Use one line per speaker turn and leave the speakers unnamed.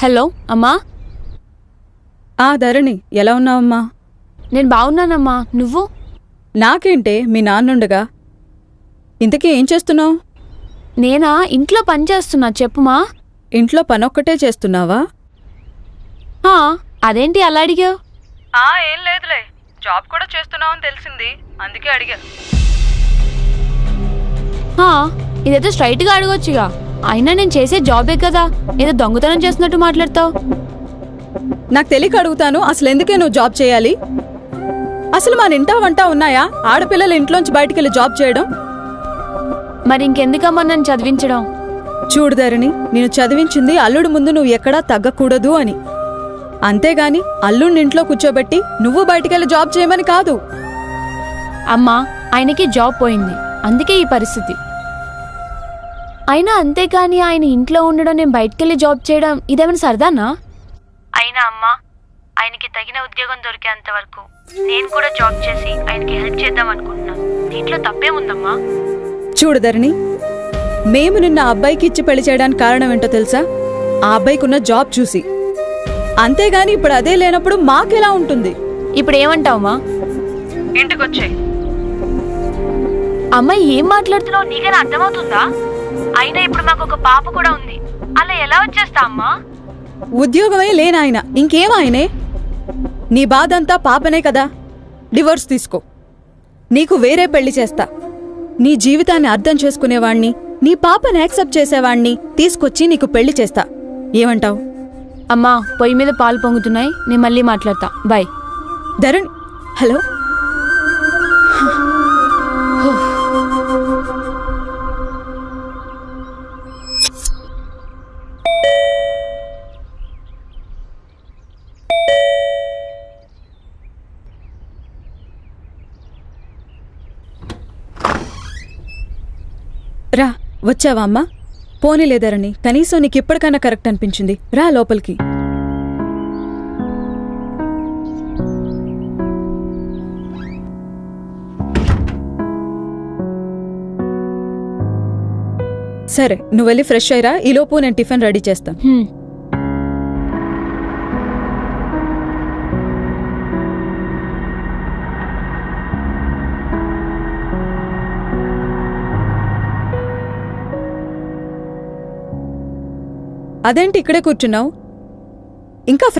Hello అమ్మా.
ధరణి, ఎలా ఉన్నావమ్మా?
నేను బాగున్నానమ్మా, నువ్వు?
నాకేంటే మీ నాన్నుండగా. ఇంతకీ ఏం చేస్తున్నావు?
నేనా, ఇంట్లో పని చేస్తున్నా. చెప్పుమా.
ఇంట్లో పనొక్కటే చేస్తున్నావా?
అదేంటి అలా అడిగావు?
ఏం లేదులే, జాబ్ కూడా చేస్తున్నావని తెలిసింది, అందుకే అడిగా.
ఇదైతే స్ట్రైట్గా అడగొచ్చుగా. అయినా నేను చేసే జాబే కదా, ఏదో దొంగతనం చేస్తున్నట్టు మాట్లాడతావు.
నాకు తెలియక అడుగుతాను, అసలు ఎందుకే నువ్వు జాబ్ చేయాలి? అసలు మన ఇంటా వంట ఉన్నాయా ఆడపిల్లలు ఇంట్లోంచి బయటికెళ్ళి జాబ్ చేయడం?
మరి ఇంకెందుకమ్మా నన్ను చదివించడం?
చూడు ధరణి, నేను చదివించింది అల్లుడు ముందు నువ్వు ఎక్కడా తగ్గకూడదు అని. అంతేగాని అల్లుడిని ఇంట్లో కూర్చోబెట్టి నువ్వు బయటికెళ్ళి జాబ్ చేయమని కాదు.
అమ్మా, ఆయనకి జాబ్ పోయింది, అందుకే ఈ పరిస్థితి. అయినా అంతేకాని ఆయన ఇంట్లో ఉండడం, నేను బయటకెళ్ళి జాబ్ చేయడం ఇదేమైనా సరదానా? అయినా అమ్మా, ఆయనకి తగిన ఉద్యోగం దొరికేంత వరకు నేను కూడా జాబ్ చేసి ఆయనకి హెల్ప్ చేద్దాం అనుకుంటున్నాను. దీంట్లో తప్పేముందమ్మా?
చూడు ధరణి, మేము నిన్న అబ్బాయికి ఇచ్చి పెళ్లి చేయడానికి కారణం ఏంటో తెలుసా? ఆ అబ్బాయికున్న జాబ్ చూసి. అంతేగాని ఇప్పుడు అదే లేనప్పుడు మాకెలా ఉంటుంది?
ఇప్పుడు ఏమంటావమ్మా?
ఇంటికొచ్చే.
అమ్మాయి, ఏం మాట్లాడుతున్నావు? నీకైనా అర్థమవుతుందా? అయినా ఇప్పుడు మాకు ఒక పాప కూడా ఉంది, అలా ఎలా వచ్చేస్తా అమ్మా?
ఉద్యోగమే లేనాయన, ఇంకేం ఆయనే? నీ బాధంతా పాపనే కదా. డివోర్స్ తీసుకో, నీకు వేరే పెళ్లి చేస్తా. నీ జీవితాన్ని అర్థం చేసుకునేవాణ్ణి, నీ పాపని యాక్సెప్ట్ చేసేవాణ్ణి తీసుకొచ్చి నీకు పెళ్లి చేస్తా. ఏమంటావు?
అమ్మా, పొయ్యి మీద పాలు పొంగుతున్నాయి, నేను మళ్ళీ మాట్లాడతా. బాయ్.
ధరణి, హలో. రా, వచ్చావా అమ్మా? పోనీలేదరని, కనీసం నీకిప్పటికైనా కరెక్ట్ అనిపించింది. రా లోపలికి. సరే, నువ్వు వెళ్ళి ఫ్రెష్ అయ్యిరా, ఈలోపు నేను టిఫిన్ రెడీ చేస్తాను. అదేంటి ఇక్కడే కూర్చున్నావు? ఇంకా